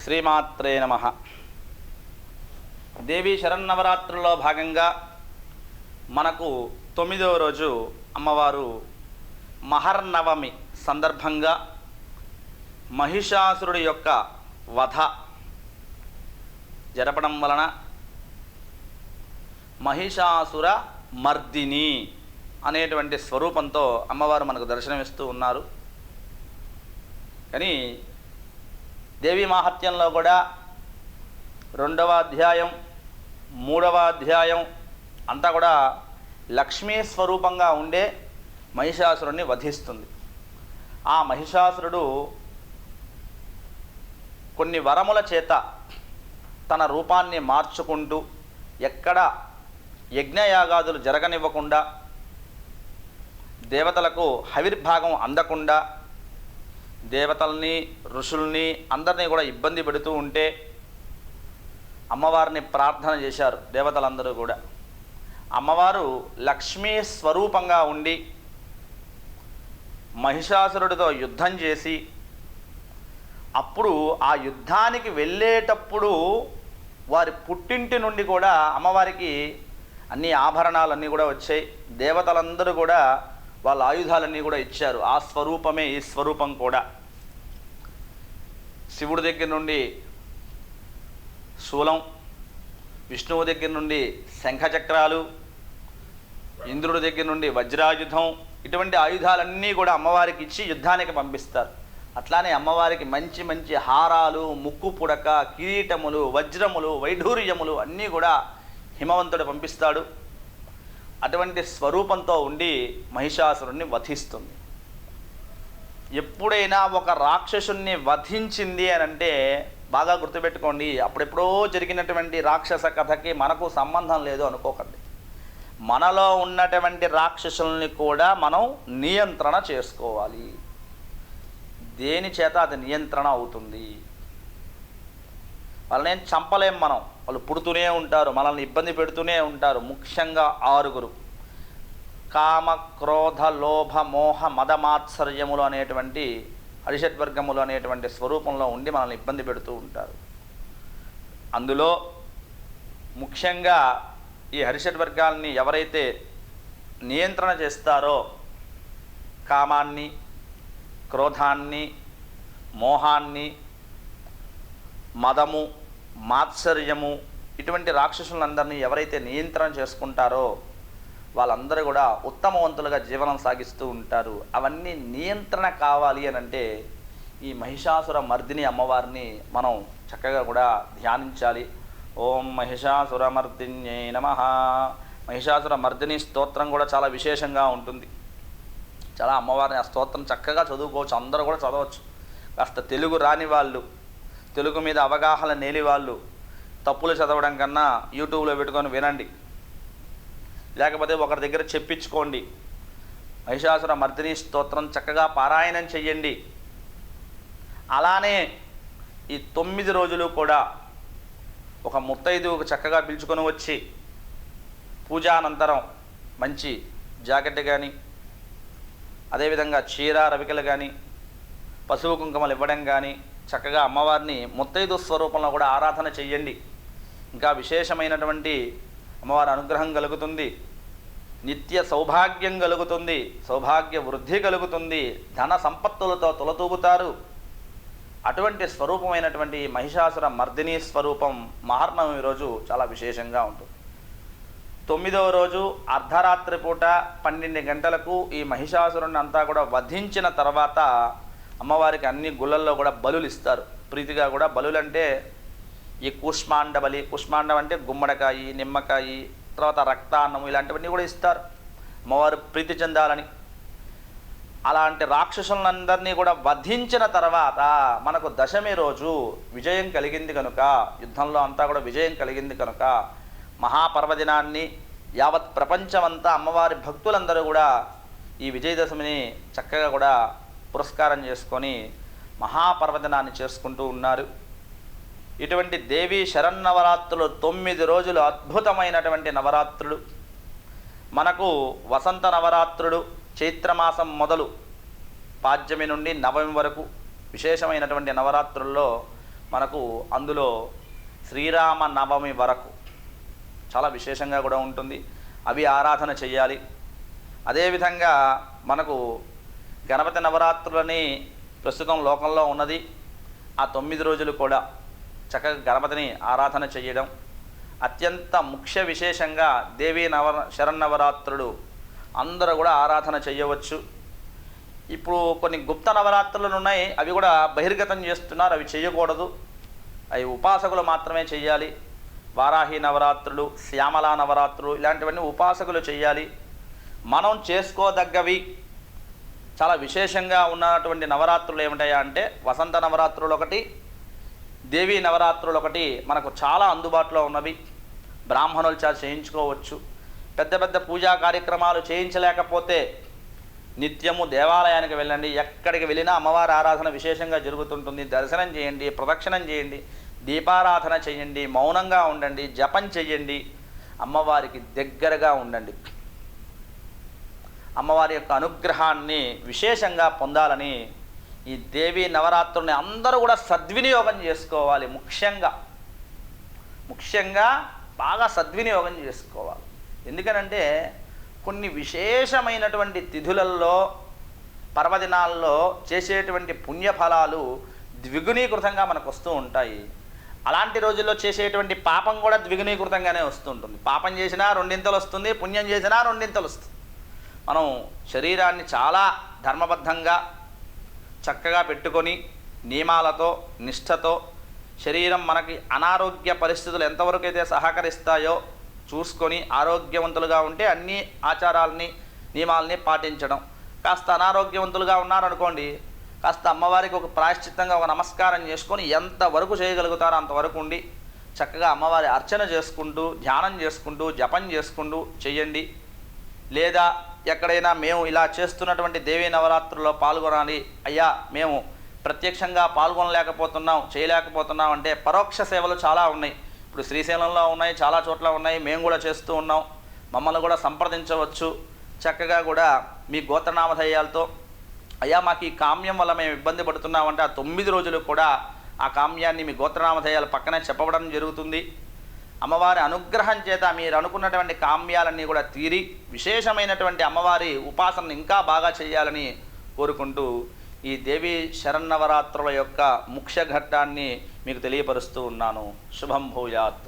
శ్రీమాత్రే నమః. దేవీ శరన్నవరాత్రుల్లో భాగంగా మనకు 9వ రోజు అమ్మవారు మహర్నవమి సందర్భంగా మహిషాసురుడి యొక్క వధ జరపడం వలన మహిషాసుర మర్దిని అనేటువంటి స్వరూపంతో అమ్మవారు మనకు దర్శనమిస్తూ ఉన్నారు. కానీ దేవీ మాహాత్మ్యంలో కూడా 2వ అధ్యాయం 3వ అధ్యాయం అంతా కూడా లక్ష్మీ స్వరూపంగా ఉండే మహిషాసురుడిని వధిస్తుంది. ఆ మహిషాసురుడు కొన్ని వరముల చేత తన రూపాన్ని మార్చుకుంటూ ఎక్కడ యజ్ఞయాగాదులు జరగనివ్వకుండా, దేవతలకు హవిర్భాగం అందకుండా, దేవతల్ని ఋషుల్ని అందరినీ కూడా ఇబ్బంది పెడుతూ ఉంటే అమ్మవారిని ప్రార్థన చేశారు దేవతలందరూ కూడా. అమ్మవారు లక్ష్మీ స్వరూపంగా ఉండి మహిషాసురుడితో యుద్ధం చేసి, అప్పుడు ఆ యుద్ధానికి వెళ్ళేటప్పుడు వారి పుట్టింటి నుండి కూడా అమ్మవారికి అన్ని ఆభరణాలన్నీ కూడా వచ్చాయి. దేవతలందరూ కూడా వాళ్ళ ఆయుధాలన్నీ కూడా ఇచ్చారు. ఆ స్వరూపమే ఈ స్వరూపం కూడా. శివుడి దగ్గర నుండి శూలం, విష్ణువు దగ్గర నుండి శంఖచక్రాలు, ఇంద్రుడి దగ్గర నుండి వజ్రాయుధం, ఇటువంటి ఆయుధాలన్నీ కూడా అమ్మవారికి ఇచ్చి యుద్ధానికి పంపిస్తారు. అట్లానే అమ్మవారికి మంచి మంచి హారాలు, ముక్కు పుడక, కిరీటములు, వజ్రములు, వైఢూర్యములు అన్నీ కూడా హిమవంతుడు పంపిస్తాడు. అటువంటి స్వరూపంతో ఉండి మహిషాసురుణ్ణి వధిస్తుంది. ఎప్పుడైనా ఒక రాక్షసుణ్ణి వధించింది అని అంటే బాగా గుర్తుపెట్టుకోండి, అప్పుడెప్పుడో జరిగినటువంటి రాక్షస కథకి మనకు సంబంధం లేదు అనుకోకండి. మనలో ఉన్నటువంటి రాక్షసుల్ని కూడా మనం నియంత్రణ చేసుకోవాలి. దేని చేత అది నియంత్రణ అవుతుంది? వాళ్ళని చంపలేం మనం, వాళ్ళు పుడుతూనే ఉంటారు, మనల్ని ఇబ్బంది పెడుతూనే ఉంటారు. ముఖ్యంగా 6 కామ, క్రోధ, లోభ, మోహ, మదమాత్సర్యములు అనేటువంటి హరిషడ్వర్గములు అనేటువంటి స్వరూపంలో ఉండి మనల్ని ఇబ్బంది పెడుతూ ఉంటారు. అందులో ముఖ్యంగా ఈ హరిషడ్వర్గాల్ని ఎవరైతే నియంత్రణ చేస్తారో, కామాన్ని, క్రోధాన్ని, మోహాన్ని, మదము, మాత్సర్యము, ఇటువంటి రాక్షసులందరినీ ఎవరైతే నియంత్రణ చేసుకుంటారో వాళ్ళందరూ కూడా ఉత్తమవంతులుగా జీవనం సాగిస్తూ ఉంటారు. అవన్నీ నియంత్రణ కావాలి అని అంటే ఈ మహిషాసుర మర్దిని అమ్మవారిని మనం చక్కగా కూడా ధ్యానించాలి. ఓం మహిషాసుర మర్దిన్యై నమః. మహిషాసుర మర్దిని స్తోత్రం కూడా చాలా విశేషంగా ఉంటుంది. చాలా అమ్మవారిని ఆ స్తోత్రం చక్కగా చదువుకోవచ్చు, అందరూ కూడా చదవచ్చు. కాస్త తెలుగు రాని వాళ్ళు, తెలుగు మీద అవగాహన లేని వాళ్ళు తప్పులు చదవడం కన్నా యూట్యూబ్లో పెట్టుకొని వినండి, లేకపోతే ఒకరి దగ్గర చెప్పించుకోండి. మహిషాసుర మర్దిని స్తోత్రం చక్కగా పారాయణం చెయ్యండి. అలానే ఈ 9 రోజులు కూడా ఒక ముత్తైదువుకు చక్కగా పిలుచుకొని వచ్చి పూజానంతరం మంచి జాకెట్ కానీ, అదేవిధంగా చీర రవికలు కానీ, పసుపు కుంకుమలు ఇవ్వడం కానీ, చక్కగా అమ్మవారిని ముత్తైదు స్వరూపంలో కూడా ఆరాధన చెయ్యండి. ఇంకా విశేషమైనటువంటి అమ్మవారి అనుగ్రహం కలుగుతుంది, నిత్య సౌభాగ్యం కలుగుతుంది, సౌభాగ్య వృద్ధి కలుగుతుంది, ధన సంపత్తులతో తులతూగుతారు. అటువంటి స్వరూపమైనటువంటి మహిషాసుర మర్దిని స్వరూపం మహర్నవమి రోజు చాలా విశేషంగా ఉంటుంది. 9వ రోజు అర్ధరాత్రి పూట 12 గంటలకు ఈ మహిషాసురుని అంతా కూడా వధించిన తర్వాత అమ్మవారికి అన్ని గుళ్ళల్లో కూడా బలులు ఇస్తారు. ప్రీతిగా కూడా బలులు అంటే ఈ కూష్మాండ బలి, కూష్మాండం అంటే గుమ్మడికాయ, నిమ్మకాయ, తర్వాత రక్తాన్నము, ఇలాంటివన్నీ కూడా ఇస్తారు అమ్మవారు ప్రీతి చెందాలని. అలాంటి రాక్షసులందరినీ కూడా వధించిన తర్వాత మనకు దశమి రోజు విజయం కలిగింది కనుక, యుద్ధంలో అంతా కూడా విజయం కలిగింది కనుక మహాపర్వదినాన్ని యావత్ ప్రపంచమంతా అమ్మవారి భక్తులందరూ కూడా ఈ విజయదశమిని చక్కగా కూడా పురస్కారం చేసుకొని మహాపర్వదినాన్ని చేసుకుంటూ ఉన్నారు. ఇటువంటి దేవీ శరన్నవరాత్రులు 9 రోజులు అద్భుతమైనటువంటి నవరాత్రులు. మనకు వసంత నవరాత్రులు చైత్రమాసం మొదలు పాడ్యమి నుండి నవమి వరకు విశేషమైనటువంటి నవరాత్రుల్లో మనకు అందులో శ్రీరామ నవమి వరకు చాలా విశేషంగా కూడా ఉంటుంది. అవి ఆరాధన చేయాలి. అదేవిధంగా మనకు గణపతి నవరాత్రులని ప్రస్తుతం లోకంలో ఉన్నది. ఆ 9 రోజులు కూడా చక్కగా గణపతిని ఆరాధన చేయడం అత్యంత ముఖ్య విశేషంగా. దేవీ శరన్నవరాత్రులు అందరూ కూడా ఆరాధన చేయవచ్చు. ఇప్పుడు కొన్ని గుప్త నవరాత్రులు ఉన్నాయి, అవి కూడా బహిర్గతం చేస్తున్నారు, అవి చేయకూడదు, అవి ఉపాసకులు మాత్రమే చేయాలి. వారాహి నవరాత్రులు, శ్యామలా నవరాత్రులు ఇలాంటివన్నీ ఉపాసకులు చేయాలి. మనం చేసుకోదగ్గవి చాలా విశేషంగా ఉన్నటువంటి నవరాత్రులు ఏమిటాయా అంటే వసంత నవరాత్రులు ఒకటి, దేవీ నవరాత్రులు ఒకటి మనకు చాలా అందుబాటులో ఉన్నవి. బ్రాహ్మణుల చేత చేయించుకోవచ్చు. పెద్ద పెద్ద పూజా కార్యక్రమాలు చేయించలేకపోతే నిత్యము దేవాలయానికి వెళ్ళండి. ఎక్కడికి వెళ్ళినా అమ్మవారి ఆరాధన విశేషంగా జరుగుతుంటుంది. దర్శనం చేయండి, ప్రదక్షిణం చేయండి, దీపారాధన చేయండి, మౌనంగా ఉండండి, జపం చేయండి, అమ్మవారికి దగ్గరగా ఉండండి. అమ్మవారి యొక్క అనుగ్రహాన్ని విశేషంగా పొందాలని ఈ దేవీ నవరాత్రుల్ని అందరూ కూడా సద్వినియోగం చేసుకోవాలి. ముఖ్యంగా బాగా సద్వినియోగం చేసుకోవాలి. ఎందుకనంటే కొన్ని విశేషమైనటువంటి తిథులలో పర్వదినాల్లో చేసేటువంటి పుణ్యఫలాలు ద్విగుణీకృతంగా మనకు వస్తూ ఉంటాయి. అలాంటి రోజుల్లో చేసేటువంటి పాపం కూడా ద్విగుణీకృతంగానే వస్తుంటుంది. పాపం చేసినా 2 వస్తుంది, పుణ్యం చేసినా 2 వస్తుంది. మనం శరీరాన్ని చాలా ధర్మబద్ధంగా చక్కగా పెట్టుకొని నియమాలతో నిష్ఠతో శరీరం మనకి అనారోగ్య పరిస్థితులు ఎంతవరకు అయితే సహకరిస్తాయో చూసుకొని ఆరోగ్యవంతులుగా ఉంటే అన్ని ఆచారాలని నియమాలని పాటించడం. కాస్త అనారోగ్యవంతులుగా ఉన్నారనుకోండి, కాస్త అమ్మవారికి ఒక ప్రాయశ్చిత్తంగా ఒక నమస్కారం చేసుకొని ఎంతవరకు చేయగలుగుతారో అంతవరకు ఉండి చక్కగా అమ్మవారి అర్చన చేసుకుంటూ ధ్యానం చేసుకుంటూ జపం చేసుకుంటూ చేయండి. లేదా ఎక్కడైనా మేము ఇలా చేస్తున్నటువంటి దేవీ నవరాత్రుల్లో పాల్గొనాలి అయ్యా, మేము ప్రత్యక్షంగా పాల్గొనలేకపోతున్నాం చేయలేకపోతున్నాం అంటే పరోక్ష సేవలు చాలా ఉన్నాయి. ఇప్పుడు శ్రీశైలంలో ఉన్నాయి, చాలా చోట్ల ఉన్నాయి, మేము కూడా చేస్తూ ఉన్నాం. మమ్మల్ని కూడా సంప్రదించవచ్చు. చక్కగా కూడా మీ గోత్రనామధేయాలతో అయ్యా మాకు ఈ కామ్యం వల్ల మేము ఇబ్బంది పడుతున్నామంటే ఆ 9 రోజులు కూడా ఆ కామ్యాన్ని మీ గోత్రనామధేయాల పక్కనే చెప్పడం జరుగుతుంది. అమ్మవారి అనుగ్రహం చేత మీరు అనుకున్నటువంటి కామ్యాలన్నీ కూడా తీరి విశేషమైనటువంటి అమ్మవారి ఉపాసనను ఇంకా బాగా చేయాలని కోరుకుంటూ ఈ దేవీ శరన్నవరాత్రుల యొక్క ముఖ్య ఘట్టాన్ని మీకు తెలియపరుస్తూ ఉన్నాను. శుభం భూయాత్.